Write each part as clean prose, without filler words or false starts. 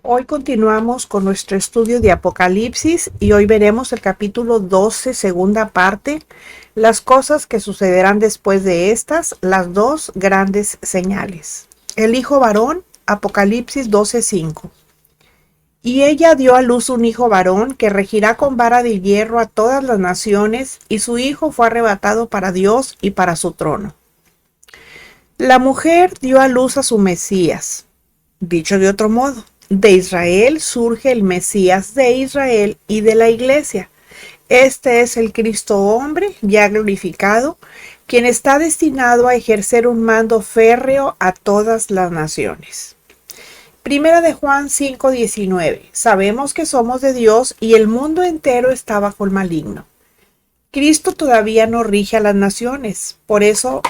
Hoy continuamos con nuestro estudio de Apocalipsis y hoy veremos el capítulo 12, segunda parte, las cosas que sucederán después de estas, las dos grandes señales. El hijo varón, Apocalipsis 12:5. Y ella dio a luz un hijo varón que regirá con vara de hierro a todas las naciones, y su hijo fue arrebatado para Dios y para su trono. La mujer dio a luz a su Mesías. Dicho de otro modo, de Israel surge el Mesías de Israel y de la iglesia. Este es el Cristo hombre ya glorificado, quien está destinado a ejercer un mando férreo a todas las naciones. Primera de Juan 5:19. Sabemos que somos de Dios y el mundo entero está bajo el maligno. Cristo todavía no rige a las naciones, por eso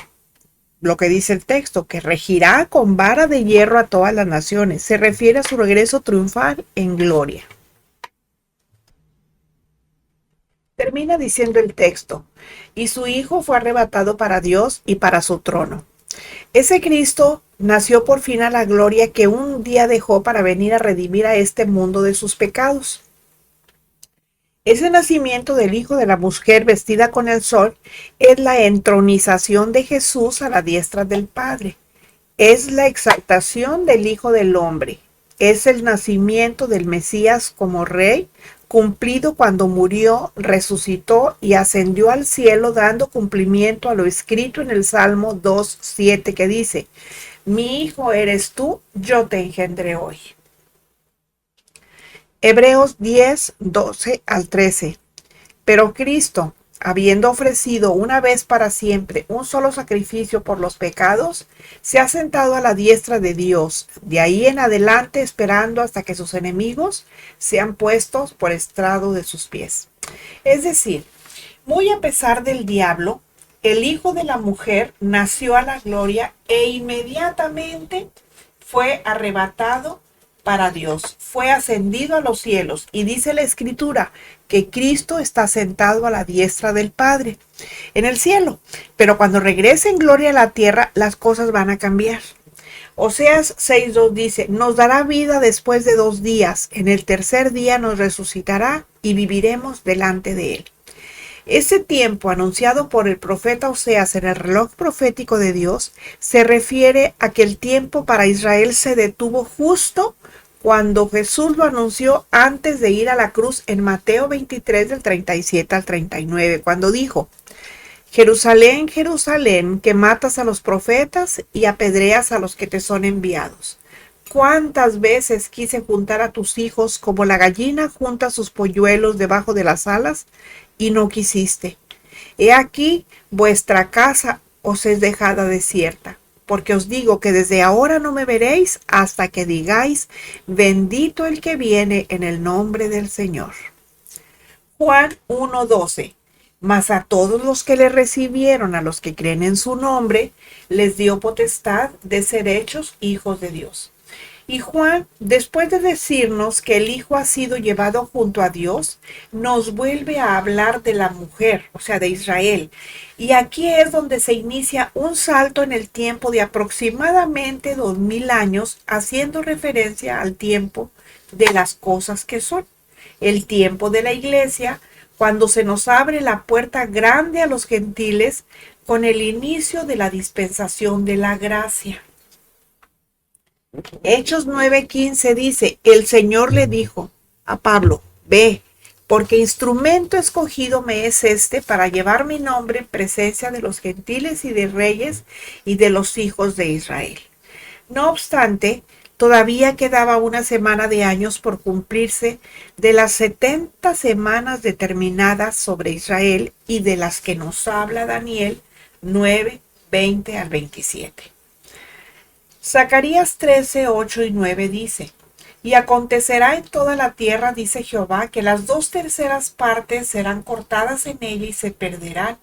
lo que dice el texto, que regirá con vara de hierro a todas las naciones, se refiere a su regreso triunfal en gloria. Termina diciendo el texto, y su hijo fue arrebatado para Dios y para su trono. Ese Cristo nació por fin a la gloria que un día dejó para venir a redimir a este mundo de sus pecados. Ese nacimiento del Hijo de la mujer vestida con el sol es la entronización de Jesús a la diestra del Padre. Es la exaltación del Hijo del Hombre. Es el nacimiento del Mesías como Rey, cumplido cuando murió, resucitó y ascendió al cielo, dando cumplimiento a lo escrito en el Salmo 2:7 que dice: Mi hijo eres tú, yo te engendré hoy. Hebreos 10:12-13. Pero Cristo, habiendo ofrecido una vez para siempre un solo sacrificio por los pecados, se ha sentado a la diestra de Dios, de ahí en adelante esperando hasta que sus enemigos sean puestos por estrado de sus pies. Es decir, muy a pesar del diablo, el Hijo de la mujer nació a la gloria e inmediatamente fue arrebatado para Dios, fue ascendido a los cielos, y dice la Escritura que Cristo está sentado a la diestra del Padre en el cielo, pero cuando regrese en gloria a la tierra, las cosas van a cambiar. Oseas 6:2 dice: nos dará vida después de 2 días, en el tercer día nos resucitará y viviremos delante de él. Ese tiempo anunciado por el profeta Oseas en el reloj profético de Dios se refiere a que el tiempo para Israel se detuvo justo cuando Jesús lo anunció antes de ir a la cruz en Mateo 23 del 37 al 39, cuando dijo: Jerusalén, Jerusalén, que matas a los profetas y apedreas a los que te son enviados. ¿Cuántas veces quise juntar a tus hijos como la gallina junta sus polluelos debajo de las alas, y no quisiste? He aquí, vuestra casa os es dejada desierta, porque os digo que desde ahora no me veréis hasta que digáis: bendito el que viene en el nombre del Señor. Juan 1:12. Mas a todos los que le recibieron, a los que creen en su nombre, les dio potestad de ser hechos hijos de Dios. Y Juan, después de decirnos que el Hijo ha sido llevado junto a Dios, nos vuelve a hablar de la mujer, o sea, de Israel. Y aquí es donde se inicia un salto en el tiempo de aproximadamente 2000 años, haciendo referencia al tiempo de las cosas que son. El tiempo de la iglesia, cuando se nos abre la puerta grande a los gentiles con el inicio de la dispensación de la gracia. Hechos 9:15 dice: el Señor le dijo a Pablo: ve, porque instrumento escogido me es este para llevar mi nombre en presencia de los gentiles y de reyes y de los hijos de Israel. No obstante, todavía quedaba una semana de años por cumplirse de las 70 semanas determinadas sobre Israel y de las que nos habla Daniel 9:20 al 27. Zacarías 13:8 y 9 dice: y acontecerá en toda la tierra, dice Jehová, que las 2/3 partes serán cortadas en ella y se perderán,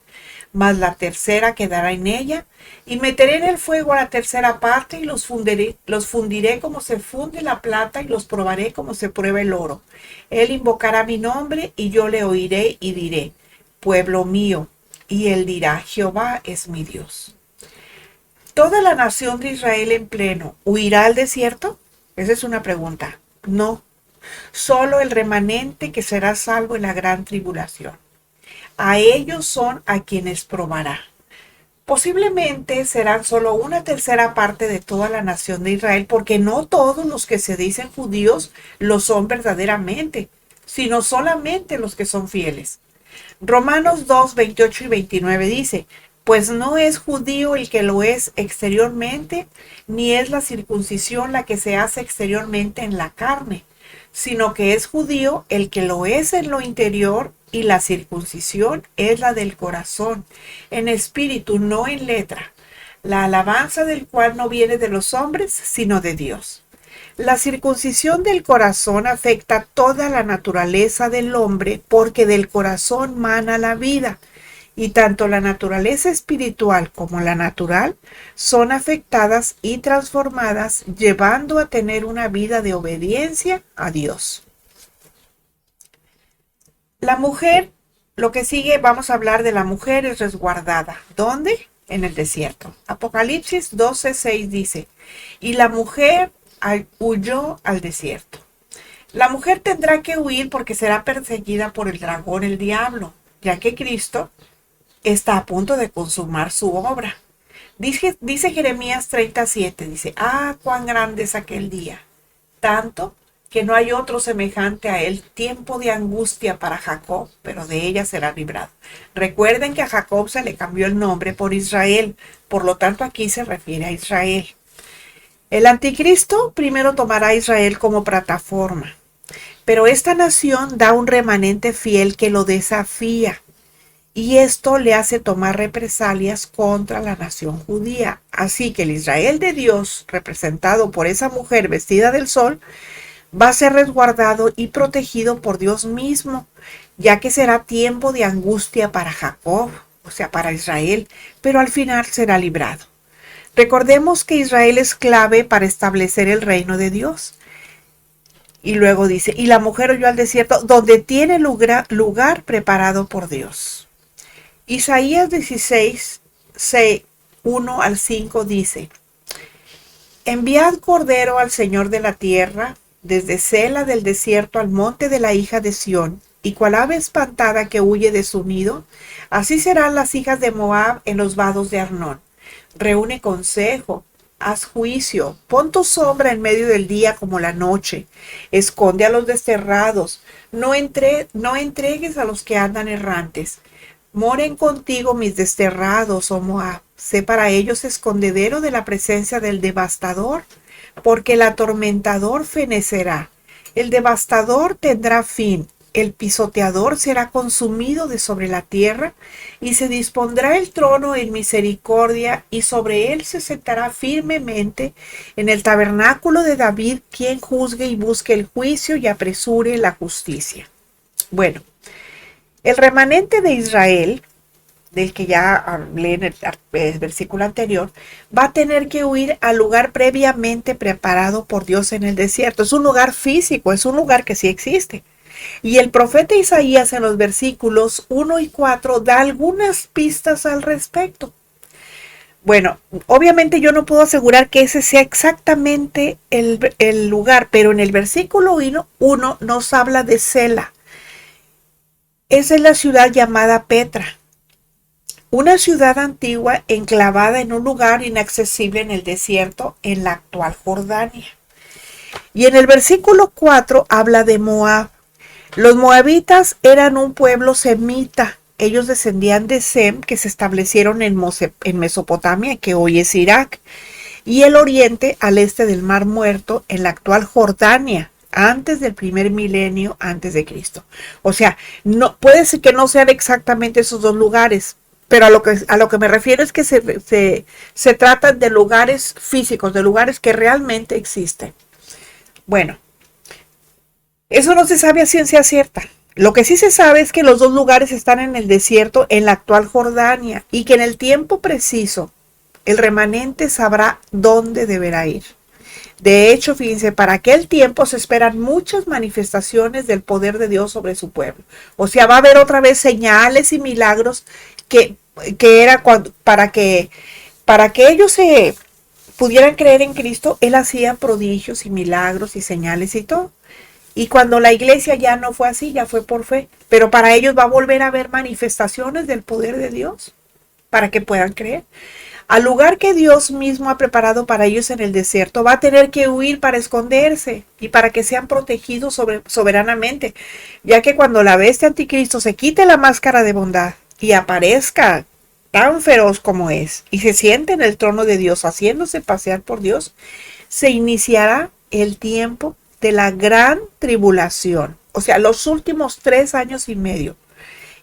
mas la tercera quedará en ella, y meteré en el fuego a la tercera parte, y los fundiré como se funde la plata, y los probaré como se prueba el oro. Él invocará mi nombre, y yo le oiré y diré: pueblo mío. Y él dirá: Jehová es mi Dios. ¿Toda la nación de Israel en pleno huirá al desierto? Esa es una pregunta. No, solo el remanente que será salvo en la gran tribulación. A ellos son a quienes probará. Posiblemente serán solo una tercera parte de toda la nación de Israel, porque no todos los que se dicen judíos lo son verdaderamente, sino solamente los que son fieles. Romanos 2, 28 y 29 dice, pues no es judío el que lo es exteriormente, ni es la circuncisión la que se hace exteriormente en la carne, sino que es judío el que lo es en lo interior, y la circuncisión es la del corazón, en espíritu, no en letra, la alabanza del cual no viene de los hombres, sino de Dios. La circuncisión del corazón afecta toda la naturaleza del hombre, porque del corazón mana la vida, y tanto la naturaleza espiritual como la natural son afectadas y transformadas, llevando a tener una vida de obediencia a Dios. La mujer, lo que sigue, vamos a hablar de la mujer es resguardada. ¿Dónde? En el desierto. Apocalipsis 12:6 dice, y la mujer huyó al desierto. La mujer tendrá que huir porque será perseguida por el dragón, el diablo, ya que Cristo está a punto de consumar su obra. Dice Jeremías 37, dice, cuán grande es aquel día, tanto que no hay otro semejante a él, tiempo de angustia para Jacob, pero de ella será librado. Recuerden que a Jacob se le cambió el nombre por Israel, por lo tanto aquí se refiere a Israel. El anticristo primero tomará a Israel como plataforma, pero esta nación da un remanente fiel que lo desafía, y esto le hace tomar represalias contra la nación judía. Así que el Israel de Dios, representado por esa mujer vestida del sol, va a ser resguardado y protegido por Dios mismo, ya que será tiempo de angustia para Jacob, o sea, para Israel, pero al final será librado. Recordemos que Israel es clave para establecer el reino de Dios. Y luego dice, y la mujer huyó al desierto, donde tiene lugar preparado por Dios. Isaías 16, 1 al 5 dice, enviad cordero al Señor de la tierra, desde Sela del desierto al monte de la hija de Sión, y cual ave espantada que huye de su nido, así serán las hijas de Moab en los vados de Arnón. Reúne consejo, haz juicio, pon tu sombra en medio del día como la noche, esconde a los desterrados, no entregues a los que andan errantes. Moren contigo mis desterrados, oh Moab, sé para ellos escondedero de la presencia del devastador, porque el atormentador fenecerá, el devastador tendrá fin, el pisoteador será consumido de sobre la tierra, y se dispondrá el trono en misericordia, y sobre él se sentará firmemente en el tabernáculo de David, quien juzgue y busque el juicio y apresure la justicia. Bueno, el remanente de Israel, del que ya hablé en el versículo anterior, va a tener que huir al lugar previamente preparado por Dios en el desierto. Es un lugar físico, es un lugar que sí existe. Y el profeta Isaías en los versículos 1 y 4 da algunas pistas al respecto. Bueno, obviamente yo no puedo asegurar que ese sea exactamente el lugar, pero en el versículo 1 nos habla de Sela. Esa es la ciudad llamada Petra. Una ciudad antigua enclavada en un lugar inaccesible en el desierto, en la actual Jordania. Y en el versículo 4 habla de Moab. Los moabitas eran un pueblo semita. Ellos descendían de Sem, que se establecieron en Mesopotamia, que hoy es Irak, y el oriente al este del Mar Muerto, en la actual Jordania, antes del primer milenio antes de Cristo. O sea, no, puede ser que no sean exactamente esos dos lugares, pero a lo que me refiero es que se trata de lugares físicos, de lugares que realmente existen. Bueno, eso no se sabe a ciencia cierta. Lo que sí se sabe es que los dos lugares están en el desierto, en la actual Jordania, y que en el tiempo preciso el remanente sabrá dónde deberá ir. De hecho, fíjense, para aquel tiempo se esperan muchas manifestaciones del poder de Dios sobre su pueblo. O sea, va a haber otra vez señales y milagros que era para que ellos pudieran creer en Cristo, Él hacía prodigios y milagros y señales y todo. Y cuando la iglesia ya no fue así, ya fue por fe. Pero para ellos va a volver a haber manifestaciones del poder de Dios para que puedan creer. Al lugar que Dios mismo ha preparado para ellos en el desierto, va a tener que huir para esconderse y para que sean protegidos soberanamente, ya que cuando la bestia anticristo se quite la máscara de bondad y aparezca tan feroz como es y se siente en el trono de Dios haciéndose pasear por Dios, se iniciará el tiempo de la gran tribulación, o sea, los últimos 3 años y medio.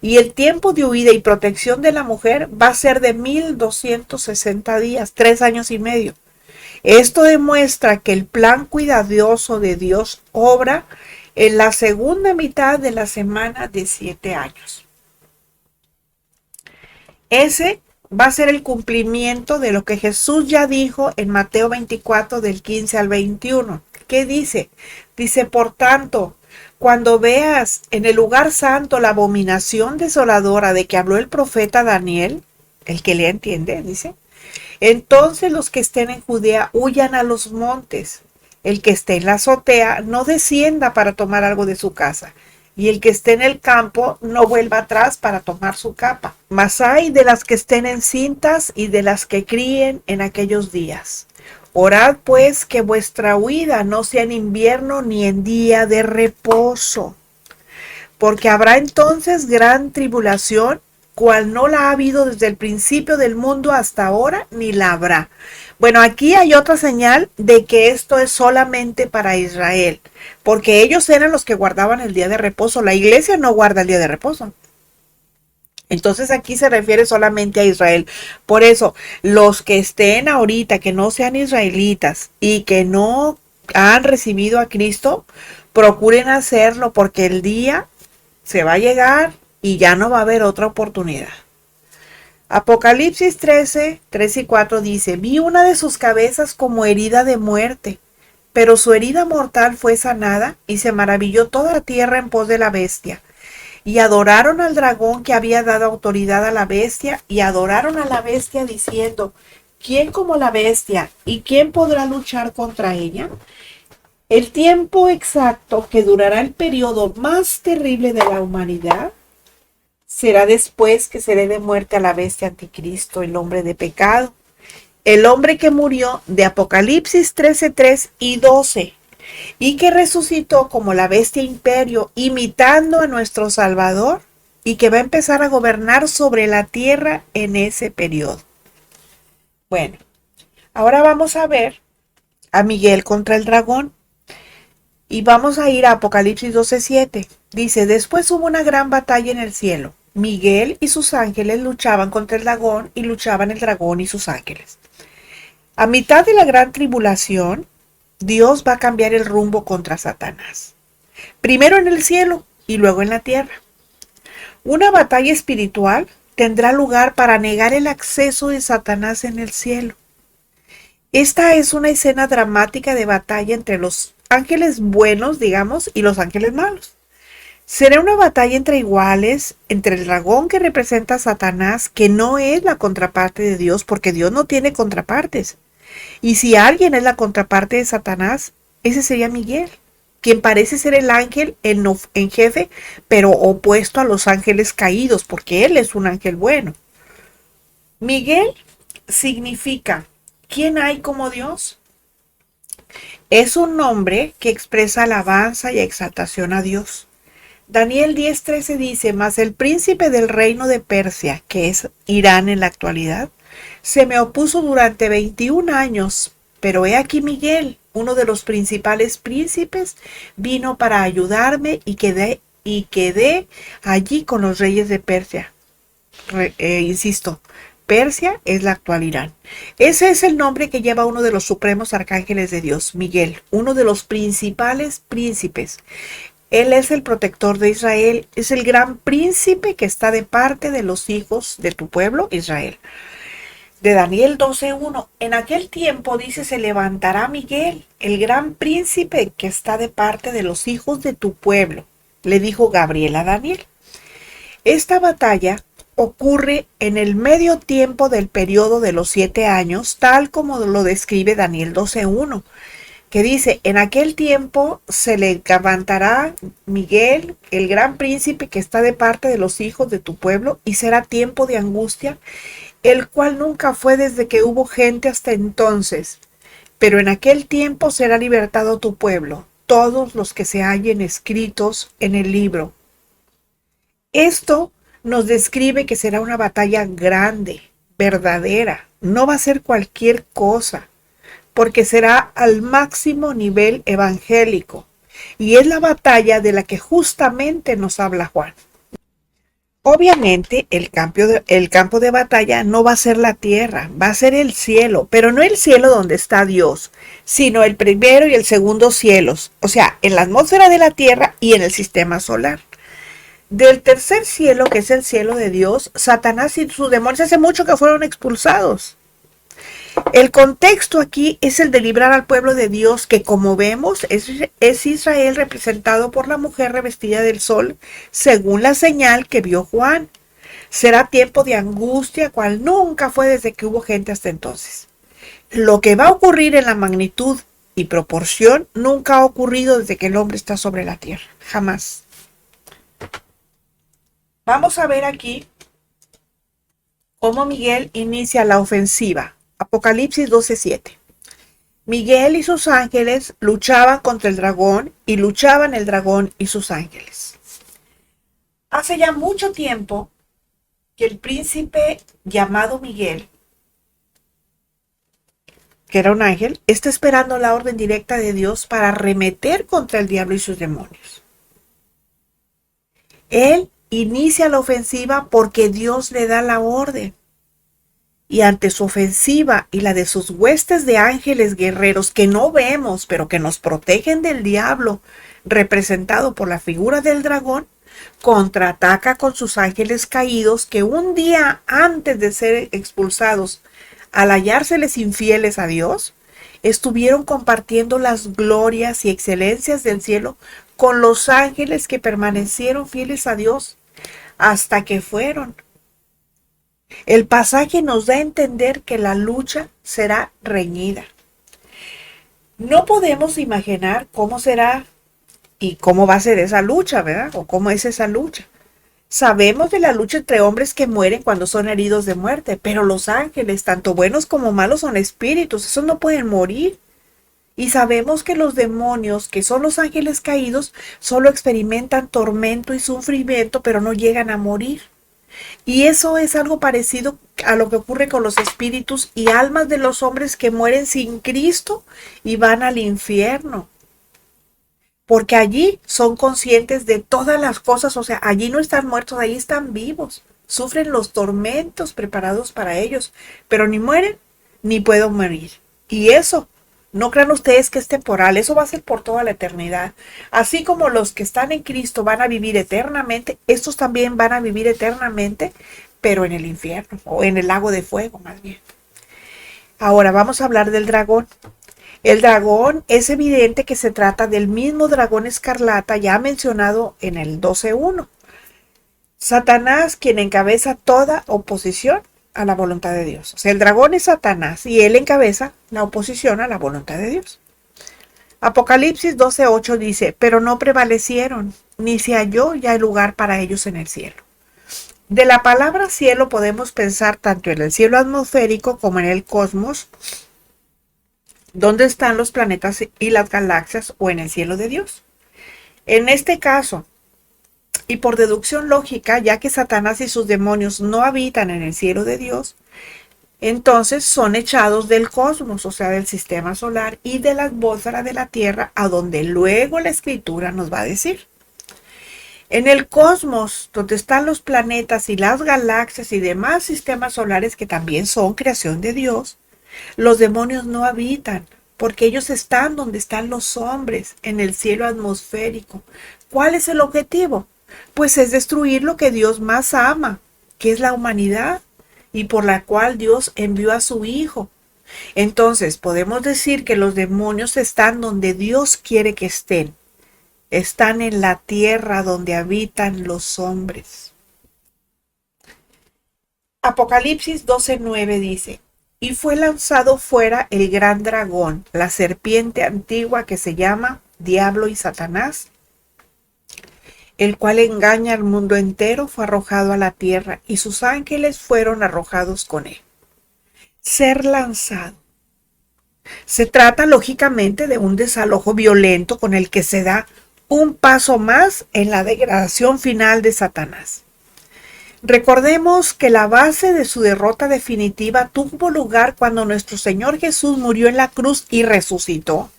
Y el tiempo de huida y protección de la mujer va a ser de 1260 días, 3 años y medio. Esto demuestra que el plan cuidadoso de Dios obra en la segunda mitad de la semana de 7 años. Ese va a ser el cumplimiento de lo que Jesús ya dijo en Mateo 24 del 15 al 21. ¿Qué dice? Dice, por tanto, cuando veas en el lugar santo la abominación desoladora de que habló el profeta Daniel, el que le entiende, dice, entonces los que estén en Judea huyan a los montes. El que esté en la azotea no descienda para tomar algo de su casa, y el que esté en el campo no vuelva atrás para tomar su capa. Mas ay de las que estén encintas y de las que críen en aquellos días. Orad pues que vuestra huida no sea en invierno ni en día de reposo, porque habrá entonces gran tribulación, cual no la ha habido desde el principio del mundo hasta ahora, ni la habrá. Bueno, aquí hay otra señal de que esto es solamente para Israel, porque ellos eran los que guardaban el día de reposo. La iglesia no guarda el día de reposo. Entonces aquí se refiere solamente a Israel. Por eso, los que estén ahorita, que no sean israelitas y que no han recibido a Cristo, procuren hacerlo porque el día se va a llegar y ya no va a haber otra oportunidad. Apocalipsis 13, 3 y 4 dice, vi una de sus cabezas como herida de muerte, pero su herida mortal fue sanada y se maravilló toda la tierra en pos de la bestia. Y adoraron al dragón que había dado autoridad a la bestia, y adoraron a la bestia diciendo, ¿quién como la bestia? ¿Y quién podrá luchar contra ella? El tiempo exacto que durará el periodo más terrible de la humanidad será después que se dé de muerte a la bestia anticristo, el hombre de pecado, el hombre que murió de Apocalipsis 13, 3 y 12. Y que resucitó como la bestia imperio, imitando a nuestro Salvador, y que va a empezar a gobernar sobre la tierra en ese periodo. Bueno, ahora vamos a ver a Miguel contra el dragón. Y vamos a ir a Apocalipsis 12:7. Dice, después hubo una gran batalla en el cielo. Miguel y sus ángeles luchaban contra el dragón, y luchaban el dragón y sus ángeles. A mitad de la gran tribulación, Dios va a cambiar el rumbo contra Satanás. Primero en el cielo y luego en la tierra. Una batalla espiritual tendrá lugar para negar el acceso de Satanás en el cielo. Esta es una escena dramática de batalla entre los ángeles buenos, digamos, y los ángeles malos. Será una batalla entre iguales, entre el dragón que representa a Satanás, que no es la contraparte de Dios, porque Dios no tiene contrapartes. Y si alguien es la contraparte de Satanás, ese sería Miguel, quien parece ser el ángel en jefe, pero opuesto a los ángeles caídos, porque él es un ángel bueno. Miguel significa, ¿quién hay como Dios? Es un nombre que expresa alabanza y exaltación a Dios. Daniel 10:13 dice, mas el príncipe del reino de Persia, que es Irán en la actualidad, se me opuso durante 21 años, pero he aquí Miguel, uno de los principales príncipes, vino para ayudarme y quedé allí con los reyes de Persia. Insisto, Persia es la actual Irán. Ese es el nombre que lleva uno de los supremos arcángeles de Dios, Miguel, uno de los principales príncipes. Él es el protector de Israel, es el gran príncipe que está de parte de los hijos de tu pueblo, Israel. De Daniel 12:1, en aquel tiempo dice, se levantará Miguel, el gran príncipe que está de parte de los hijos de tu pueblo, le dijo Gabriel a Daniel. Esta batalla ocurre en el medio tiempo del periodo de los 7 años, tal como lo describe Daniel 12:1, que dice: en aquel tiempo se le levantará Miguel, el gran príncipe que está de parte de los hijos de tu pueblo, y será tiempo de angustia, el cual nunca fue desde que hubo gente hasta entonces. Pero en aquel tiempo será libertado tu pueblo, todos los que se hallen escritos en el libro. Esto nos describe que será una batalla grande, verdadera. No va a ser cualquier cosa, porque será al máximo nivel evangélico. Y es la batalla de la que justamente nos habla Juan. Obviamente el campo de batalla no va a ser la tierra, va a ser el cielo, pero no el cielo donde está Dios, sino el primero y el segundo cielos, o sea, en la atmósfera de la tierra y en el sistema solar. Del tercer cielo, que es el cielo de Dios, Satanás y sus demonios hace mucho que fueron expulsados. El contexto aquí es el de librar al pueblo de Dios, que como vemos es Israel representado por la mujer revestida del sol, según la señal que vio Juan. Será tiempo de angustia, cual nunca fue desde que hubo gente hasta entonces. Lo que va a ocurrir en la magnitud y proporción nunca ha ocurrido desde que el hombre está sobre la tierra, jamás. Vamos a ver aquí cómo Miguel inicia la ofensiva. Apocalipsis 12:7. Miguel y sus ángeles luchaban contra el dragón, y luchaban el dragón y sus ángeles. Hace ya mucho tiempo que el príncipe llamado Miguel, que era un ángel, está esperando la orden directa de Dios para arremeter contra el diablo y sus demonios. Él inicia la ofensiva porque Dios le da la orden. Y ante su ofensiva y la de sus huestes de ángeles guerreros que no vemos, pero que nos protegen del diablo, representado por la figura del dragón, contraataca con sus ángeles caídos, que un día antes de ser expulsados, al hallárseles infieles a Dios, estuvieron compartiendo las glorias y excelencias del cielo con los ángeles que permanecieron fieles a Dios hasta que fueron. El pasaje nos da a entender que la lucha será reñida. No podemos imaginar cómo será y cómo va a ser esa lucha, ¿verdad? O cómo es esa lucha. Sabemos de la lucha entre hombres que mueren cuando son heridos de muerte, pero los ángeles, tanto buenos como malos, son espíritus, esos no pueden morir. Y sabemos que los demonios, que son los ángeles caídos, solo experimentan tormento y sufrimiento, pero no llegan a morir. Y eso es algo parecido a lo que ocurre con los espíritus y almas de los hombres que mueren sin Cristo y van al infierno. Porque allí son conscientes de todas las cosas, o sea, allí no están muertos, allí están vivos. Sufren los tormentos preparados para ellos, pero ni mueren ni pueden morir. Y eso, no crean ustedes que es temporal, eso va a ser por toda la eternidad. Así como los que están en Cristo van a vivir eternamente, estos también van a vivir eternamente, pero en el infierno, o en el lago de fuego más bien. Ahora vamos a hablar del dragón. El dragón, es evidente que se trata del mismo dragón escarlata ya mencionado en el 12:1. Satanás, quien encabeza toda oposición a la voluntad de Dios. O sea, el dragón es Satanás y él encabeza la oposición a la voluntad de Dios. Apocalipsis 12:8 dice: pero no prevalecieron, ni se halló ya lugar para ellos en el cielo. De la palabra cielo podemos pensar tanto en el cielo atmosférico como en el cosmos, donde están los planetas y las galaxias, o en el cielo de Dios. En este caso, y por deducción lógica, ya que Satanás y sus demonios no habitan en el cielo de Dios, entonces son echados del cosmos, o sea, del sistema solar y de la atmósfera de la Tierra, a donde luego la Escritura nos va a decir. En el cosmos, donde están los planetas y las galaxias y demás sistemas solares que también son creación de Dios, los demonios no habitan, porque ellos están donde están los hombres, en el cielo atmosférico. ¿Cuál es el objetivo? Pues es destruir lo que Dios más ama, que es la humanidad, y por la cual Dios envió a su Hijo. Entonces, podemos decir que los demonios están donde Dios quiere que estén. Están en la tierra donde habitan los hombres. Apocalipsis 12:9 dice, y fue lanzado fuera el gran dragón, la serpiente antigua que se llama Diablo y Satanás, el cual engaña al mundo entero, fue arrojado a la tierra y sus ángeles fueron arrojados con él. Ser lanzado. Se trata lógicamente de un desalojo violento con el que se da un paso más en la degradación final de Satanás. Recordemos que la base de su derrota definitiva tuvo lugar cuando nuestro Señor Jesús murió en la cruz y resucitó.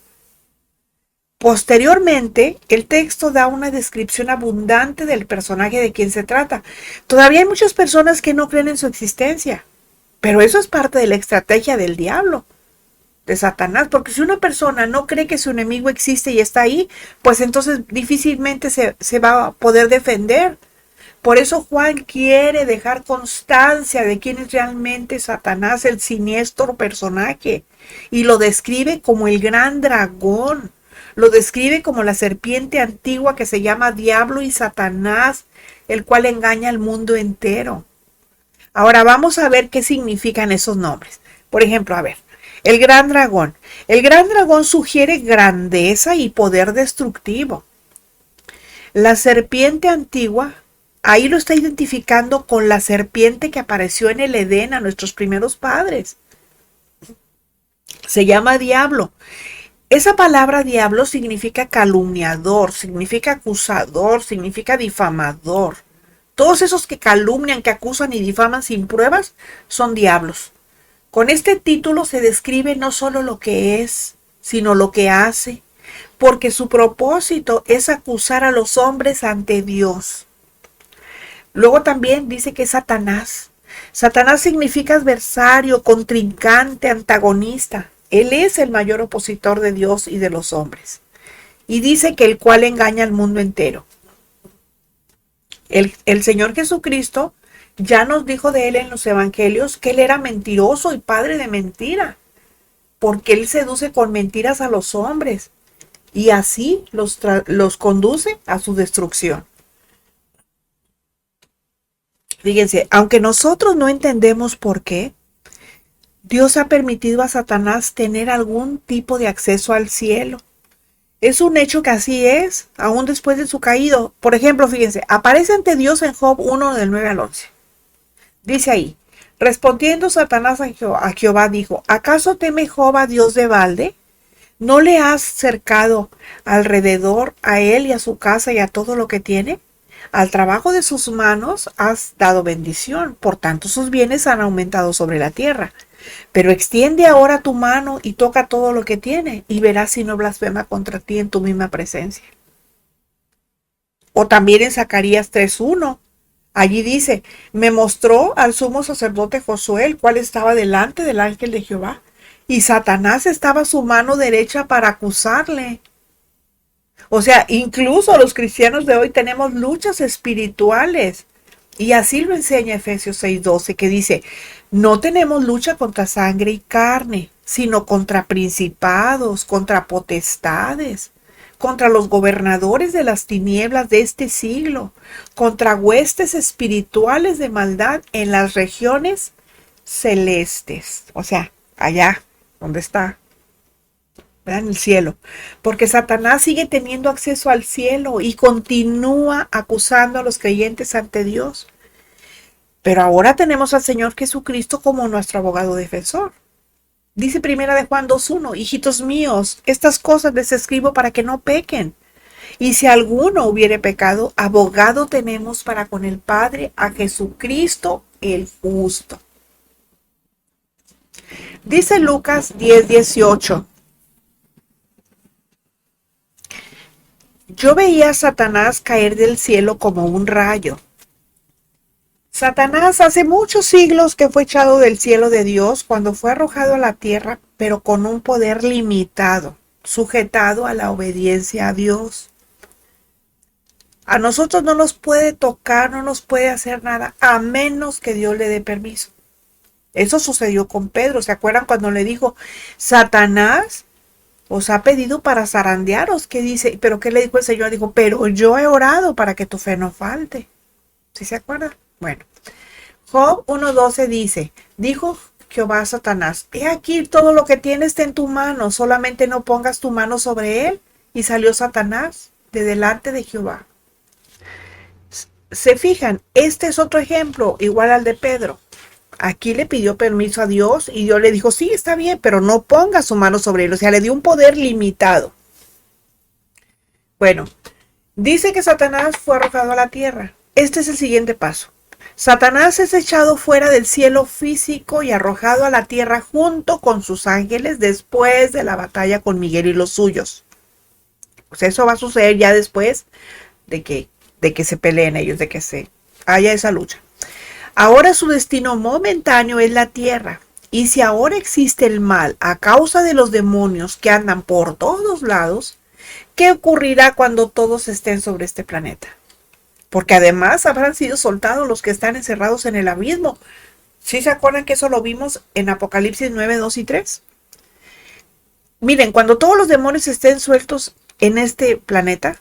Posteriormente, el texto da una descripción abundante del personaje de quien se trata. Todavía hay muchas personas que no creen en su existencia, pero eso es parte de la estrategia del diablo, de Satanás, porque si una persona no cree que su enemigo existe y está ahí, pues entonces difícilmente se va a poder defender. Por eso Juan quiere dejar constancia de quién es realmente Satanás, el siniestro personaje, y lo describe como el gran dragón, lo describe como la serpiente antigua que se llama Diablo y Satanás, el cual engaña al mundo entero. Ahora vamos a ver qué significan esos nombres. Por ejemplo, a ver, el gran dragón. El gran dragón sugiere grandeza y poder destructivo. La serpiente antigua, ahí lo está identificando con la serpiente que apareció en el Edén a nuestros primeros padres. Se llama diablo. Esa palabra diablo significa calumniador, significa acusador, significa difamador. Todos esos que calumnian, que acusan y difaman sin pruebas son diablos. Con este título se describe no solo lo que es, sino lo que hace, porque su propósito es acusar a los hombres ante Dios. Luego también dice que es Satanás. Satanás significa adversario, contrincante, antagonista. Él es el mayor opositor de Dios y de los hombres. Y dice que el cual engaña al mundo entero. El Señor Jesucristo ya nos dijo de él en los evangelios que él era mentiroso y padre de mentira, porque él seduce con mentiras a los hombres y así los conduce a su destrucción. Fíjense, aunque nosotros no entendemos por qué, Dios ha permitido a Satanás tener algún tipo de acceso al cielo. Es un hecho que así es, aún después de su caído. Por ejemplo, fíjense, aparece ante Dios en Job 1 del 9 al 11. Dice ahí, respondiendo Satanás a Jehová dijo, ¿acaso teme Job a Dios de balde? ¿No le has cercado alrededor a él y a su casa y a todo lo que tiene? Al trabajo de sus manos has dado bendición, por tanto sus bienes han aumentado sobre la tierra. Pero extiende ahora tu mano y toca todo lo que tiene, y verás si no blasfema contra ti en tu misma presencia. O también en Zacarías 3:1, allí dice, me mostró al sumo sacerdote Josué, el cual estaba delante del ángel de Jehová, y Satanás estaba a su mano derecha para acusarle. O sea, incluso los cristianos de hoy tenemos luchas espirituales. Y así lo enseña Efesios 6:12, que dice, no tenemos lucha contra sangre y carne, sino contra principados, contra potestades, contra los gobernadores de las tinieblas de este siglo, contra huestes espirituales de maldad en las regiones celestes. O sea, allá, donde está, ¿verdad? En el cielo, porque Satanás sigue teniendo acceso al cielo y continúa acusando a los creyentes ante Dios. Pero ahora tenemos al Señor Jesucristo como nuestro abogado defensor. Dice primera de Juan 2:1, hijitos míos, estas cosas les escribo para que no pequen. Y si alguno hubiere pecado, abogado tenemos para con el Padre, a Jesucristo el justo. Dice Lucas 10:18. Yo veía a Satanás caer del cielo como un rayo. Satanás hace muchos siglos que fue echado del cielo de Dios cuando fue arrojado a la tierra, pero con un poder limitado, sujetado a la obediencia a Dios. A nosotros no nos puede tocar, no nos puede hacer nada, a menos que Dios le dé permiso. Eso sucedió con Pedro. ¿Se acuerdan cuando le dijo, Satanás os ha pedido para zarandearos? ¿Qué dice? ¿Pero qué le dijo el Señor? Dijo, pero yo he orado para que tu fe no falte. ¿Sí se acuerdan? Bueno, Job 1:12 dice, dijo Jehová a Satanás, he aquí todo lo que tienes está en tu mano, solamente no pongas tu mano sobre él. Y salió Satanás de delante de Jehová. Se fijan, este es otro ejemplo, igual al de Pedro. Aquí le pidió permiso a Dios y Dios le dijo, sí, está bien, pero no ponga su mano sobre él. O sea, le dio un poder limitado. Bueno, dice que Satanás fue arrojado a la tierra. Este es el siguiente paso. Satanás es echado fuera del cielo físico y arrojado a la tierra junto con sus ángeles después de la batalla con Miguel y los suyos. Pues eso va a suceder ya después de que se peleen ellos, de que se haya esa lucha. Ahora su destino momentáneo es la tierra. Y si ahora existe el mal a causa de los demonios que andan por todos lados, ¿qué ocurrirá cuando todos estén sobre este planeta? Porque además habrán sido soltados los que están encerrados en el abismo. ¿Sí se acuerdan que eso lo vimos en Apocalipsis 9, 2 y 3? Miren, cuando todos los demonios estén sueltos en este planeta,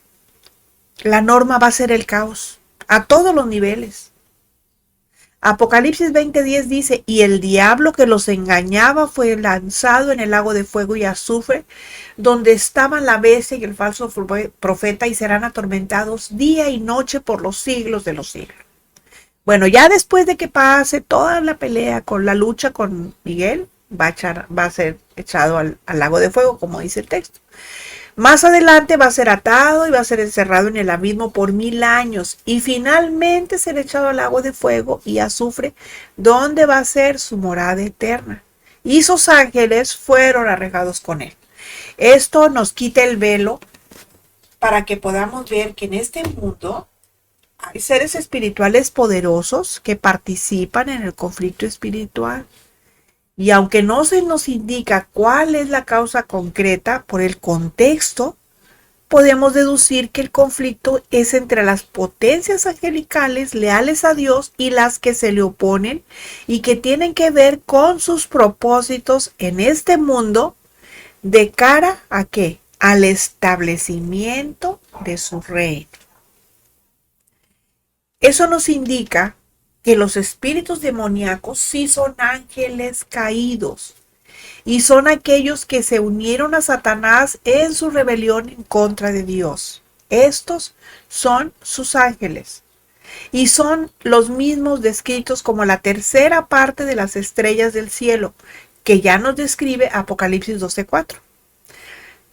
la norma va a ser el caos, a todos los niveles. Apocalipsis 20:10 dice, y el diablo que los engañaba fue lanzado en el lago de fuego y azufre, donde estaban la bestia y el falso profeta, y serán atormentados día y noche por los siglos de los siglos. Bueno, ya después de que pase toda la pelea con la lucha con Miguel, va a ser echado al lago de fuego, como dice el texto. Más adelante va a ser atado y va a ser encerrado en el abismo por 1000 años y finalmente ser echado al lago de fuego y azufre, donde va a ser su morada eterna. Y sus ángeles fueron arrojados con él. Esto nos quita el velo para que podamos ver que en este mundo hay seres espirituales poderosos que participan en el conflicto espiritual. Y aunque no se nos indica cuál es la causa concreta, por el contexto, podemos deducir que el conflicto es entre las potencias angelicales leales a Dios y las que se le oponen y que tienen que ver con sus propósitos en este mundo de cara a ¿qué? Al establecimiento de su reino. Eso nos indica que los espíritus demoníacos sí son ángeles caídos y son aquellos que se unieron a Satanás en su rebelión en contra de Dios. Estos son sus ángeles y son los mismos descritos como la tercera parte de las estrellas del cielo, que ya nos describe Apocalipsis 12:4.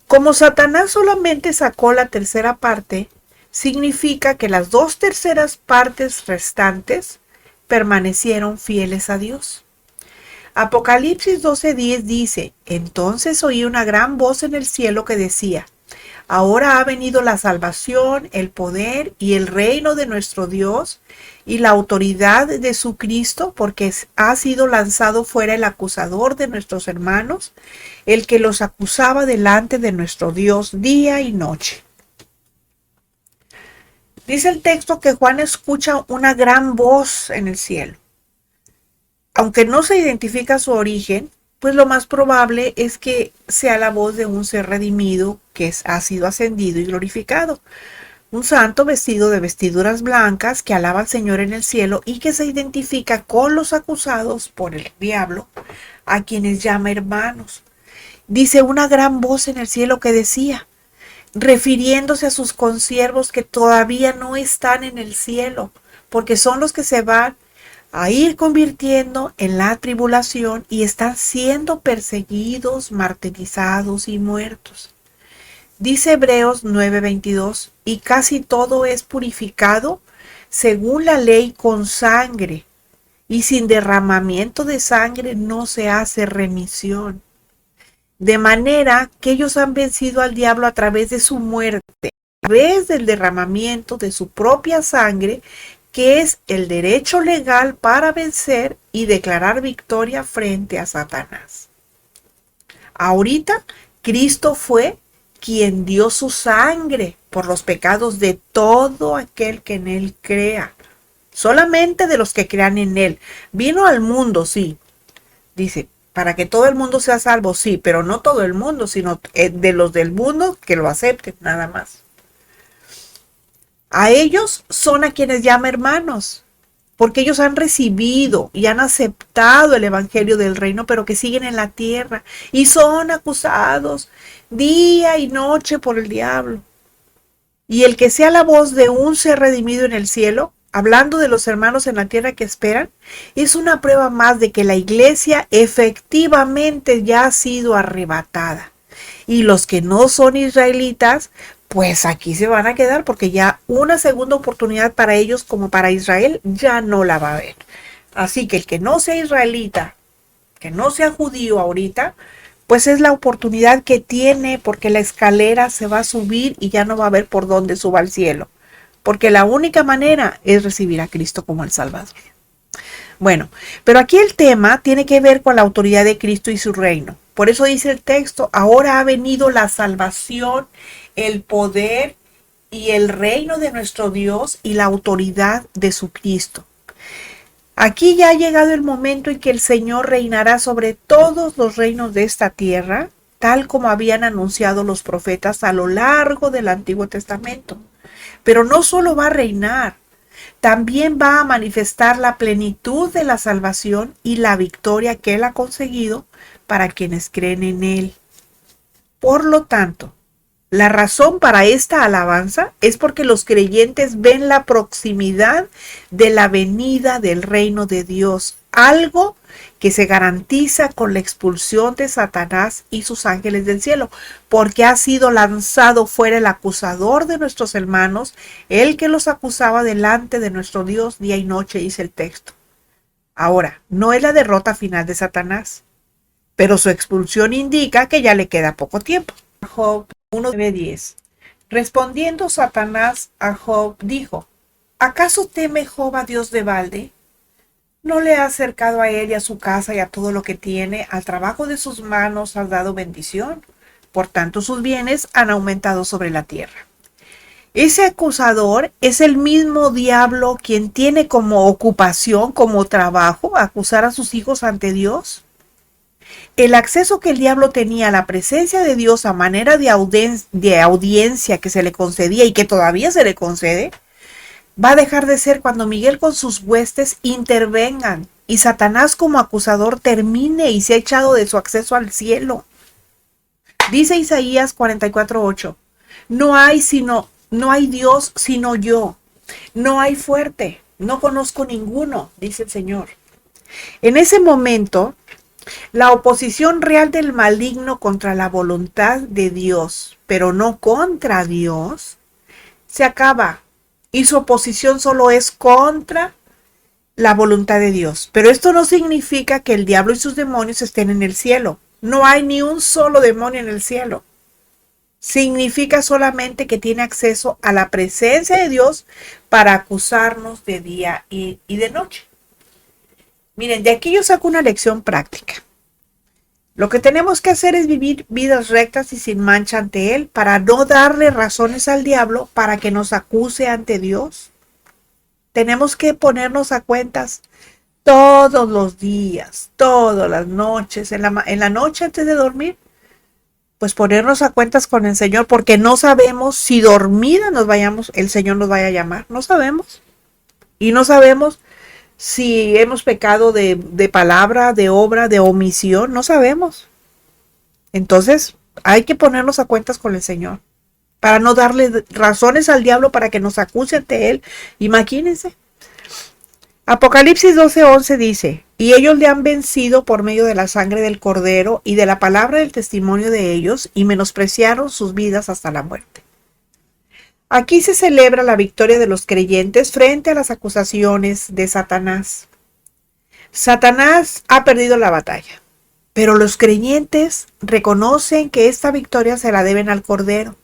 Como Satanás solamente sacó la tercera parte, significa que las 2/3 partes restantes permanecieron fieles a Dios. Apocalipsis 12:10 dice, entonces oí una gran voz en el cielo que decía, ahora ha venido la salvación, el poder y el reino de nuestro Dios y la autoridad de su Cristo, porque ha sido lanzado fuera el acusador de nuestros hermanos, el que los acusaba delante de nuestro Dios día y noche. Dice el texto que Juan escucha una gran voz en el cielo. Aunque no se identifica su origen, pues lo más probable es que sea la voz de un ser redimido que ha sido ascendido y glorificado. Un santo vestido de vestiduras blancas que alaba al Señor en el cielo y que se identifica con los acusados por el diablo, a quienes llama hermanos. Dice una gran voz en el cielo que decía, refiriéndose a sus consiervos que todavía no están en el cielo, porque son los que se van a ir convirtiendo en la tribulación y están siendo perseguidos, martirizados y muertos. Dice Hebreos 9:22, y casi todo es purificado según la ley con sangre, y sin derramamiento de sangre no se hace remisión. De manera que ellos han vencido al diablo a través de su muerte, a través del derramamiento de su propia sangre, que es el derecho legal para vencer y declarar victoria frente a Satanás. Ahorita, Cristo fue quien dio su sangre por los pecados de todo aquel que en él crea. Solamente de los que crean en él. Vino al mundo, sí. Dice, para que todo el mundo sea salvo, sí, pero no todo el mundo, sino de los del mundo que lo acepten, nada más. A ellos son a quienes llama hermanos. porque ellos han recibido y han aceptado el evangelio del reino, pero que siguen en la tierra y son acusados día y noche por el diablo. Y el que sea la voz de un ser redimido en el cielo, hablando de los hermanos en la tierra que esperan, es una prueba más de que la iglesia efectivamente ya ha sido arrebatada. Y los que no son israelitas, pues aquí se van a quedar, porque ya una segunda oportunidad para ellos como para Israel ya no la va a haber. Así que el que no sea israelita, que no sea judío ahorita, pues es la oportunidad que tiene, porque la escalera se va a subir y ya no va a haber por dónde suba al cielo, porque la única manera es recibir a Cristo como el Salvador. Bueno, pero aquí el tema tiene que ver con la autoridad de Cristo y su reino. Por eso dice el texto, ahora ha venido la salvación, el poder y el reino de nuestro Dios y la autoridad de su Cristo. Aquí ya ha llegado el momento en que el Señor reinará sobre todos los reinos de esta tierra, tal como habían anunciado los profetas a lo largo del Antiguo Testamento. Pero no solo va a reinar, también va a manifestar la plenitud de la salvación y la victoria que Él ha conseguido para quienes creen en Él. Por lo tanto, la razón para esta alabanza es porque los creyentes ven la proximidad de la venida del reino de Dios, algo que se garantiza con la expulsión de Satanás y sus ángeles del cielo, porque ha sido lanzado fuera el acusador de nuestros hermanos, el que los acusaba delante de nuestro Dios día y noche, dice el texto. Ahora, no es la derrota final de Satanás, pero su expulsión indica que ya le queda poco tiempo. Job 1:10. Respondiendo Satanás a Job, dijo: ¿acaso teme Job a Dios de balde? ¿No le ha acercado a él y a su casa y a todo lo que tiene? Al trabajo de sus manos has dado bendición. Por tanto, sus bienes han aumentado sobre la tierra. Ese acusador es el mismo diablo quien tiene como ocupación, como trabajo, acusar a sus hijos ante Dios. El acceso que el diablo tenía a la presencia de Dios a manera de audiencia que se le concedía y que todavía se le concede, va a dejar de ser cuando Miguel con sus huestes intervengan y Satanás como acusador termine y se ha echado de su acceso al cielo. Dice Isaías 44:8, no hay Dios sino yo, no hay fuerte, no conozco ninguno, dice el Señor. En ese momento, la oposición real del maligno contra la voluntad de Dios, pero no contra Dios, se acaba. Y su oposición solo es contra la voluntad de Dios. Pero esto no significa que el diablo y sus demonios estén en el cielo. No hay ni un solo demonio en el cielo. Significa solamente que tiene acceso a la presencia de Dios para acusarnos de día y de noche. Miren, de aquí yo saco una lección práctica. Lo que tenemos que hacer es vivir vidas rectas y sin mancha ante Él para no darle razones al diablo para que nos acuse ante Dios. Tenemos que ponernos a cuentas todos los días, todas las noches, en la noche antes de dormir, pues ponernos a cuentas con el Señor, porque no sabemos si dormida el Señor nos vaya a llamar, no sabemos. Y no sabemos si hemos pecado de palabra, de obra, de omisión, no sabemos. Entonces, hay que ponernos a cuentas con el Señor para no darle razones al diablo para que nos acuse ante Él. Imagínense. Apocalipsis 12:11 dice, y ellos le han vencido por medio de la sangre del Cordero y de la palabra del testimonio de ellos, y menospreciaron sus vidas hasta la muerte. Aquí se celebra la victoria de los creyentes frente a las acusaciones de Satanás. Satanás ha perdido la batalla, pero los creyentes reconocen que esta victoria se la deben al Cordero,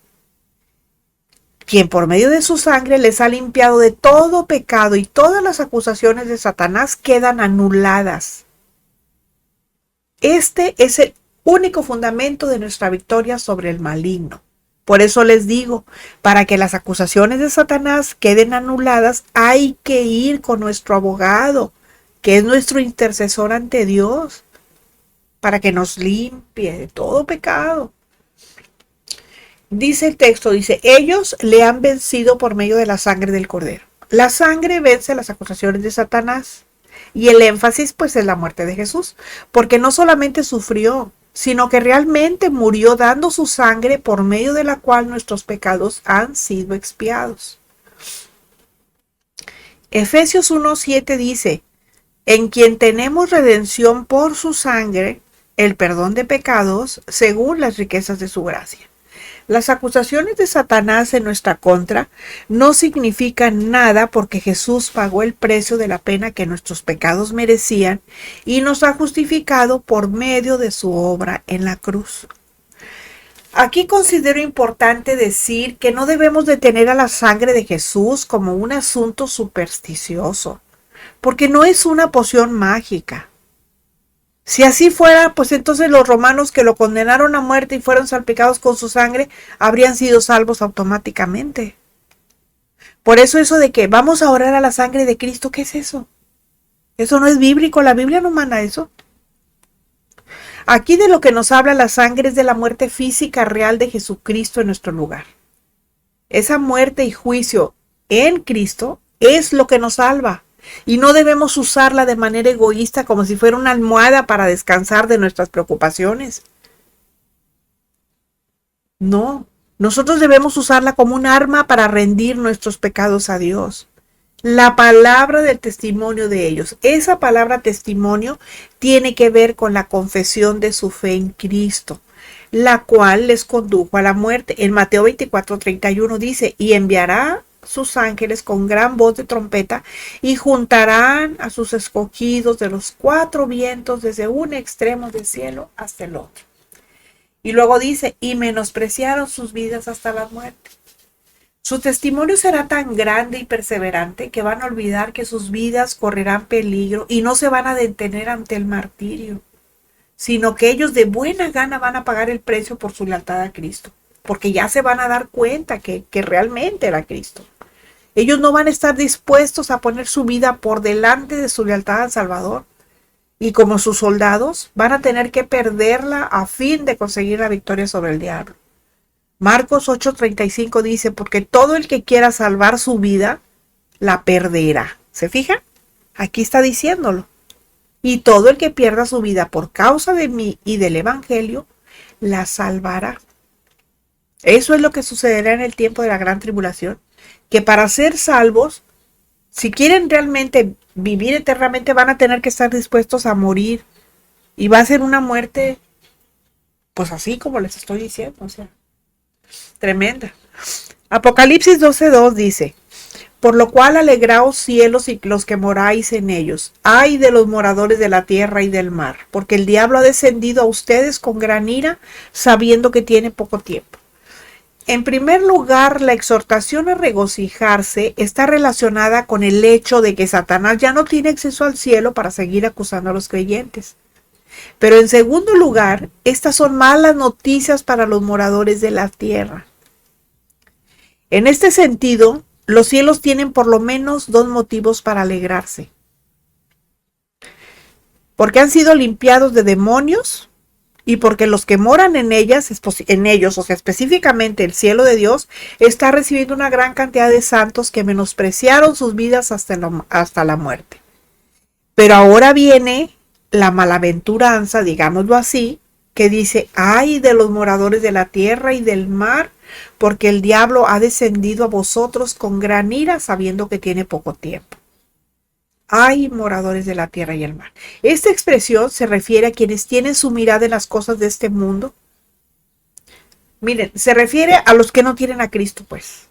quien por medio de su sangre les ha limpiado de todo pecado y todas las acusaciones de Satanás quedan anuladas. Este es el único fundamento de nuestra victoria sobre el maligno. Por eso les digo, para que las acusaciones de Satanás queden anuladas, hay que ir con nuestro abogado, que es nuestro intercesor ante Dios, para que nos limpie de todo pecado. Dice el texto, dice, ellos le han vencido por medio de la sangre del Cordero. La sangre vence las acusaciones de Satanás y el énfasis pues es la muerte de Jesús, porque no solamente sufrió, sino que realmente murió dando su sangre por medio de la cual nuestros pecados han sido expiados. Efesios 1:7 dice, en quien tenemos redención por su sangre, el perdón de pecados, según las riquezas de su gracia. Las acusaciones de Satanás en nuestra contra no significan nada porque Jesús pagó el precio de la pena que nuestros pecados merecían y nos ha justificado por medio de su obra en la cruz. Aquí considero importante decir que no debemos de tener a la sangre de Jesús como un asunto supersticioso, porque no es una poción mágica. Si así fuera, pues entonces los romanos que lo condenaron a muerte y fueron salpicados con su sangre, habrían sido salvos automáticamente. Por eso de que vamos a orar a la sangre de Cristo, ¿qué es eso? Eso no es bíblico, la Biblia no manda eso. Aquí de lo que nos habla la sangre es de la muerte física real de Jesucristo en nuestro lugar. Esa muerte y juicio en Cristo es lo que nos salva. Y no debemos usarla de manera egoísta como si fuera una almohada para descansar de nuestras preocupaciones. No, nosotros debemos usarla como un arma para rendir nuestros pecados a Dios. La palabra del testimonio de ellos, esa palabra testimonio tiene que ver con la confesión de su fe en Cristo, la cual les condujo a la muerte. En Mateo 24:31 dice, y enviará sus ángeles con gran voz de trompeta y juntarán a sus escogidos de los 4 vientos desde un extremo del cielo hasta el otro. Y luego dice, y menospreciaron sus vidas hasta la muerte. Su testimonio será tan grande y perseverante que van a olvidar que sus vidas correrán peligro y no se van a detener ante el martirio, sino que ellos de buena gana van a pagar el precio por su lealtad a Cristo, porque ya se van a dar cuenta que realmente era Cristo. Ellos no van a estar dispuestos a poner su vida por delante de su lealtad al Salvador. Y como sus soldados, van a tener que perderla a fin de conseguir la victoria sobre el diablo. Marcos 8:35 dice, porque todo el que quiera salvar su vida, la perderá. ¿Se fijan? Aquí está diciéndolo. Y todo el que pierda su vida por causa de mí y del Evangelio, la salvará. Eso es lo que sucederá en el tiempo de la gran tribulación. Que para ser salvos, si quieren realmente vivir eternamente, van a tener que estar dispuestos a morir. Y va a ser una muerte, pues así como les estoy diciendo, o sea, tremenda. Apocalipsis 12:2 dice, por lo cual alegraos cielos y los que moráis en ellos. Ay de los moradores de la tierra y del mar, porque el diablo ha descendido a ustedes con gran ira, sabiendo que tiene poco tiempo. En primer lugar, la exhortación a regocijarse está relacionada con el hecho de que Satanás ya no tiene acceso al cielo para seguir acusando a los creyentes. Pero en segundo lugar, estas son malas noticias para los moradores de la tierra. En este sentido, los cielos tienen por lo menos 2 motivos para alegrarse. Porque han sido limpiados de demonios y porque los que moran en ellos, o sea, específicamente el cielo de Dios, está recibiendo una gran cantidad de santos que menospreciaron sus vidas hasta la muerte. Pero ahora viene la malaventuranza, digámoslo así, que dice, ay de los moradores de la tierra y del mar, porque el diablo ha descendido a vosotros con gran ira, sabiendo que tiene poco tiempo. Ay, moradores de la tierra y el mar. Esta expresión se refiere a quienes tienen su mirada en las cosas de este mundo. Miren, se refiere a los que no tienen a Cristo, pues,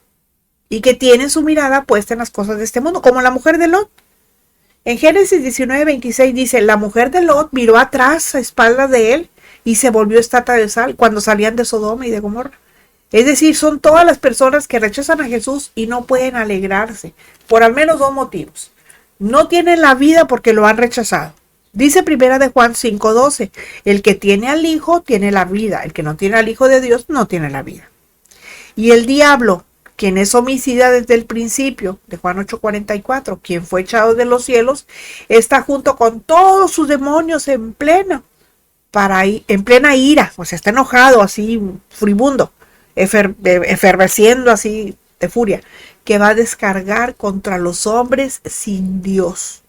y que tienen su mirada puesta en las cosas de este mundo, como la mujer de Lot. En Génesis 19:26 dice, la mujer de Lot miró atrás a espaldas de él y se volvió estatua de sal cuando salían de Sodoma y de Gomorra. Es decir, son todas las personas que rechazan a Jesús y no pueden alegrarse, por al menos 2 motivos. No tienen la vida porque lo han rechazado. Dice primera de Juan 5:12, el que tiene al Hijo tiene la vida, el que no tiene al Hijo de Dios no tiene la vida. Y el diablo, quien es homicida desde el principio, de Juan 8:44, quien fue echado de los cielos, está junto con todos sus demonios en plena ira, o sea, está enojado, así furibundo, efervesciendo así de furia, que va a descargar contra los hombres sin Dios.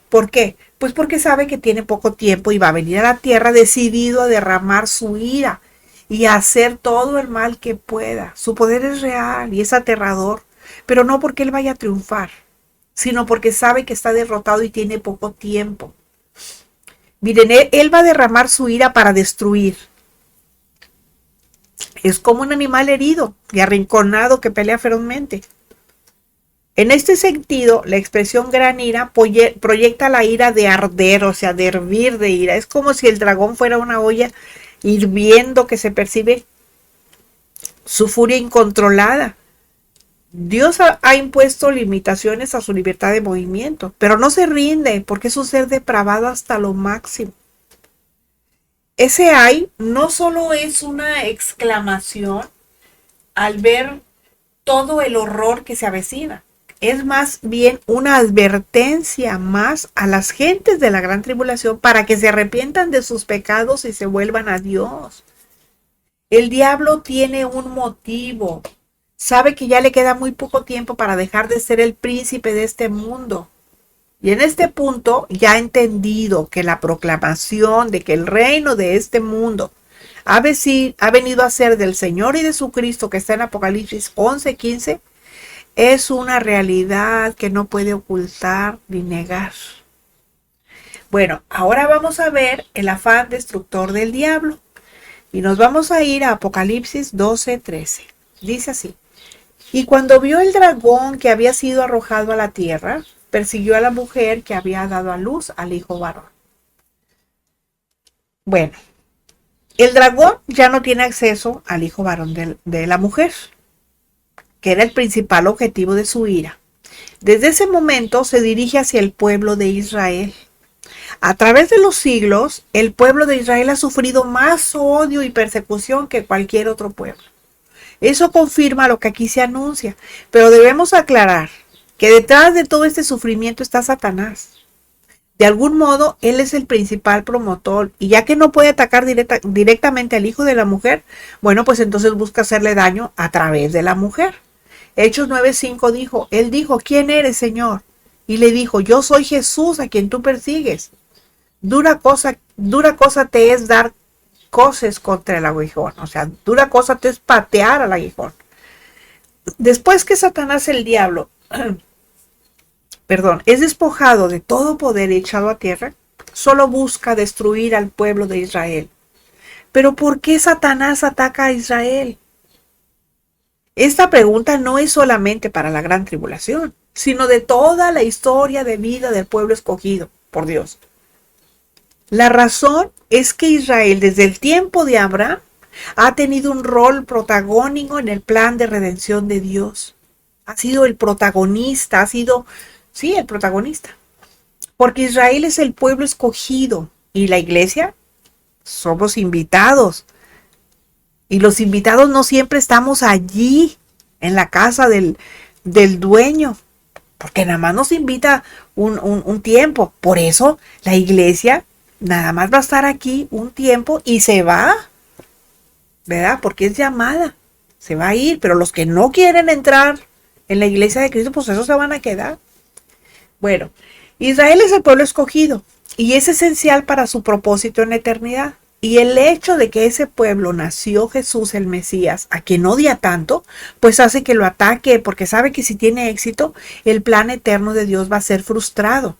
¿Por qué? Pues porque sabe que tiene poco tiempo y va a venir a la tierra decidido a derramar su ira y a hacer todo el mal que pueda. Su poder es real y es aterrador, pero no porque él vaya a triunfar, sino porque sabe que está derrotado y tiene poco tiempo. Miren, él va a derramar su ira para destruir. Es como un animal herido y arrinconado que pelea ferozmente. En este sentido, la expresión gran ira proyecta la ira de arder, o sea, de hervir de ira. Es como si el dragón fuera una olla hirviendo que se percibe su furia incontrolada. Dios ha impuesto limitaciones a su libertad de movimiento, pero no se rinde porque es un ser depravado hasta lo máximo. Ese ay no solo es una exclamación al ver todo el horror que se avecina, es más bien una advertencia más a las gentes de la gran tribulación para que se arrepientan de sus pecados y se vuelvan a Dios. El diablo tiene un motivo. Sabe que ya le queda muy poco tiempo para dejar de ser el príncipe de este mundo. Y en este punto ya ha entendido que la proclamación de que el reino de este mundo ha venido a ser del Señor y de su Cristo, que está en Apocalipsis 11:15, es una realidad que no puede ocultar ni negar. Bueno, ahora vamos a ver el afán destructor del diablo. Y nos vamos a ir a Apocalipsis 12:13. Dice así: y cuando vio el dragón que había sido arrojado a la tierra, persiguió a la mujer que había dado a luz al hijo varón. Bueno, el dragón ya no tiene acceso al hijo varón de la mujer, que era el principal objetivo de su ira. Desde ese momento se dirige hacia el pueblo de Israel. A través de los siglos, el pueblo de Israel ha sufrido más odio y persecución que cualquier otro pueblo. Eso confirma lo que aquí se anuncia, pero debemos aclarar que detrás de todo este sufrimiento está Satanás. De algún modo, él es el principal promotor, y ya que no puede atacar directamente al hijo de la mujer, bueno, pues entonces busca hacerle daño a través de la mujer. Hechos 9:5 él dijo, ¿quién eres, Señor? Y le dijo, yo soy Jesús a quien tú persigues. Dura cosa te es dar coces contra el aguijón, o sea, dura cosa te es patear al aguijón. Después que Satanás, el diablo, es despojado de todo poder y echado a tierra, solo busca destruir al pueblo de Israel. Pero ¿por qué Satanás ataca a Israel? Esta pregunta no es solamente para la gran tribulación, sino de toda la historia de vida del pueblo escogido por Dios. La razón es que Israel, desde el tiempo de Abraham, ha tenido un rol protagónico en el plan de redención de Dios. Ha sido el protagonista, el protagonista. Porque Israel es el pueblo escogido y la iglesia somos invitados. Y los invitados no siempre estamos allí, en la casa del dueño, porque nada más nos invita un tiempo. Por eso la iglesia nada más va a estar aquí un tiempo y se va, ¿verdad? Porque es llamada, se va a ir, pero los que no quieren entrar en la iglesia de Cristo, pues esos se van a quedar. Bueno, Israel es el pueblo escogido y es esencial para su propósito en la eternidad. Y el hecho de que ese pueblo nació Jesús el Mesías, a quien odia tanto, pues hace que lo ataque, porque sabe que si tiene éxito, el plan eterno de Dios va a ser frustrado.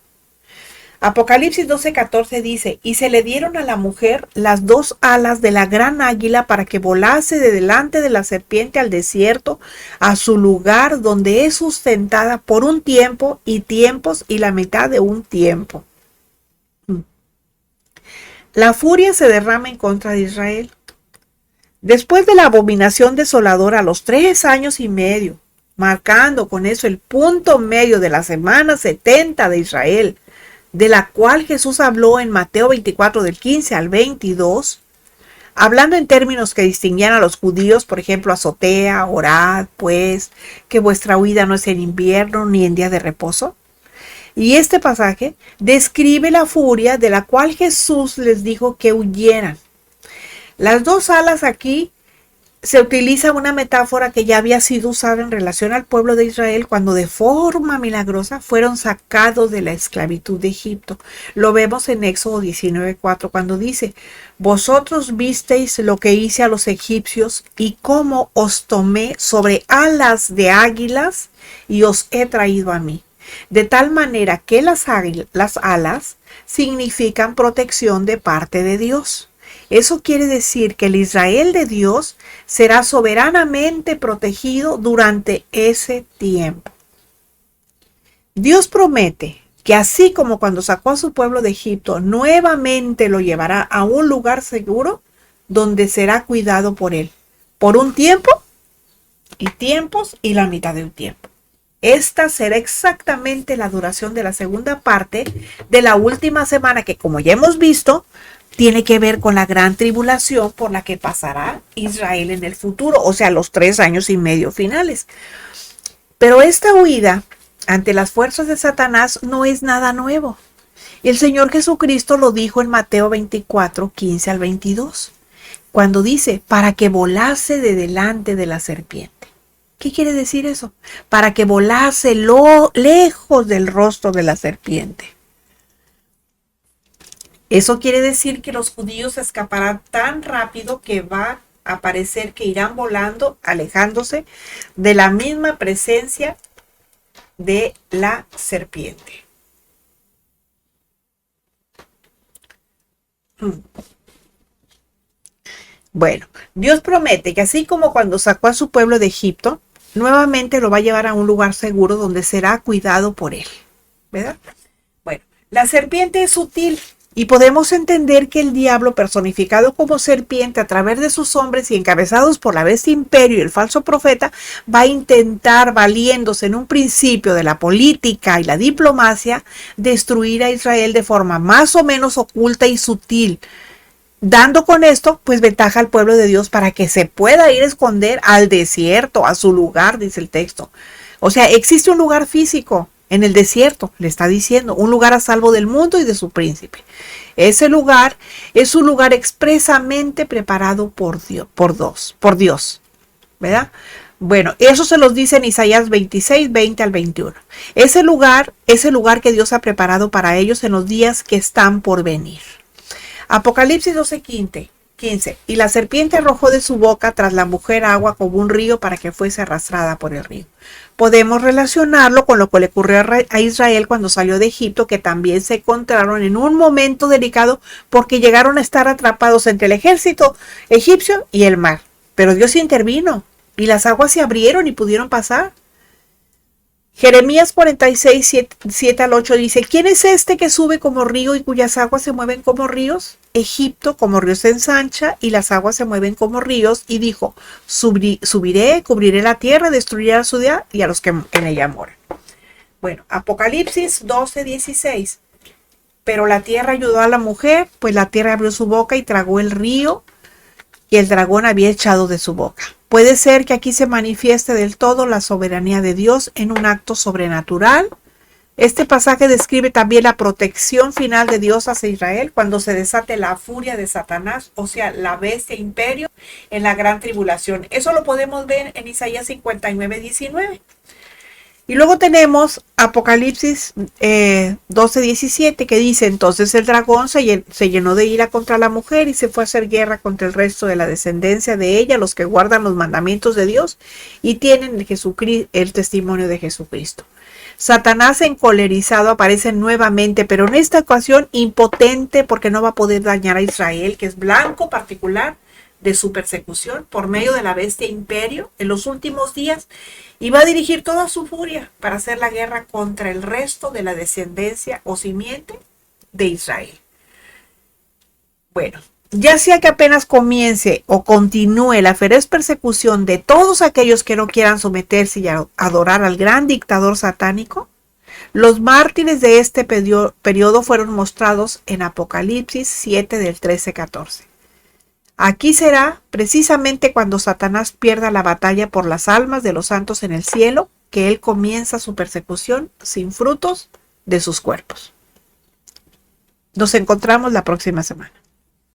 Apocalipsis 12:14 dice, y se le dieron a la mujer las 2 alas de la gran águila para que volase de delante de la serpiente al desierto, a su lugar donde es sustentada por un tiempo y tiempos y la mitad de un tiempo. La furia se derrama en contra de Israel. Después de la abominación desoladora a los 3 años y medio, marcando con eso el punto medio de la semana 70 de Israel, de la cual Jesús habló en Mateo 24 del 15 al 22, hablando en términos que distinguían a los judíos, por ejemplo, azotea, orad, pues, que vuestra huida no es en invierno ni en día de reposo. Y este pasaje describe la furia de la cual Jesús les dijo que huyeran. Las 2 alas aquí se utiliza una metáfora que ya había sido usada en relación al pueblo de Israel cuando de forma milagrosa fueron sacados de la esclavitud de Egipto. Lo vemos en Éxodo 19:4 cuando dice: vosotros visteis lo que hice a los egipcios y cómo os tomé sobre alas de águilas y os he traído a mí. De tal manera que las alas significan protección de parte de Dios. Eso quiere decir que el Israel de Dios será soberanamente protegido durante ese tiempo. Dios promete que así como cuando sacó a su pueblo de Egipto, nuevamente lo llevará a un lugar seguro donde será cuidado por él, por un tiempo y tiempos y la mitad de un tiempo. Esta será exactamente la duración de la segunda parte de la última semana que, como ya hemos visto, tiene que ver con la gran tribulación por la que pasará Israel en el futuro, o sea, los 3 años y medio finales. Pero esta huida ante las fuerzas de Satanás no es nada nuevo. El Señor Jesucristo lo dijo en Mateo 24, 15 al 22, cuando dice: para que volase de delante de la serpiente. ¿Qué quiere decir eso? Para que volase lejos del rostro de la serpiente. Eso quiere decir que los judíos escaparán tan rápido que va a parecer que irán volando, alejándose de la misma presencia de la serpiente. Bueno, Dios promete que así como cuando sacó a su pueblo de Egipto, nuevamente lo va a llevar a un lugar seguro donde será cuidado por él, ¿verdad? Bueno, la serpiente es sutil y podemos entender que el diablo, personificado como serpiente a través de sus hombres y encabezados por la bestia imperio y el falso profeta, va a intentar, valiéndose en un principio de la política y la diplomacia, destruir a Israel de forma más o menos oculta y sutil, dando con esto pues ventaja al pueblo de Dios para que se pueda ir a esconder al desierto, a su lugar, dice el texto. O sea, existe un lugar físico en el desierto, le está diciendo, un lugar a salvo del mundo y de su príncipe. Ese lugar es un lugar expresamente preparado por Dios, ¿verdad? Bueno, eso se los dice en Isaías 26, 20 al 21. Ese lugar que Dios ha preparado para ellos en los días que están por venir. Apocalipsis 12, 15. Y la serpiente arrojó de su boca tras la mujer agua como un río para que fuese arrastrada por el río. Podemos relacionarlo con lo que le ocurrió a Israel cuando salió de Egipto, que también se encontraron en un momento delicado porque llegaron a estar atrapados entre el ejército egipcio y el mar. Pero Dios intervino y las aguas se abrieron y pudieron pasar. Jeremías 46, 7 al 8 dice: ¿quién es este que sube como río y cuyas aguas se mueven como ríos? Egipto como río se ensancha y las aguas se mueven como ríos. Y dijo: subiré, cubriré la tierra, destruiré a la ciudad y a los que en ella moran. Bueno, Apocalipsis 12, 16. Pero la tierra ayudó a la mujer, pues la tierra abrió su boca y tragó el río y el dragón había echado de su boca. Puede ser que aquí se manifieste del todo la soberanía de Dios en un acto sobrenatural. Este pasaje describe también la protección final de Dios hacia Israel cuando se desate la furia de Satanás, o sea, la bestia imperio en la gran tribulación. Eso lo podemos ver en Isaías 59, 19. Y luego tenemos Apocalipsis 12, 17, que dice: entonces el dragón se llenó de ira contra la mujer y se fue a hacer guerra contra el resto de la descendencia de ella, los que guardan los mandamientos de Dios y tienen el testimonio de Jesucristo. Satanás encolerizado aparece nuevamente, pero en esta ocasión impotente porque no va a poder dañar a Israel, que es blanco particular de su persecución por medio de la bestia imperio en los últimos días, y va a dirigir toda su furia para hacer la guerra contra el resto de la descendencia o simiente de Israel. Bueno, ya sea que apenas comience o continúe la feroz persecución de todos aquellos que no quieran someterse y adorar al gran dictador satánico, los mártires de este periodo fueron mostrados en Apocalipsis 7 del 13-14. Aquí será precisamente cuando Satanás pierda la batalla por las almas de los santos en el cielo, que él comienza su persecución sin frutos de sus cuerpos. Nos encontramos la próxima semana.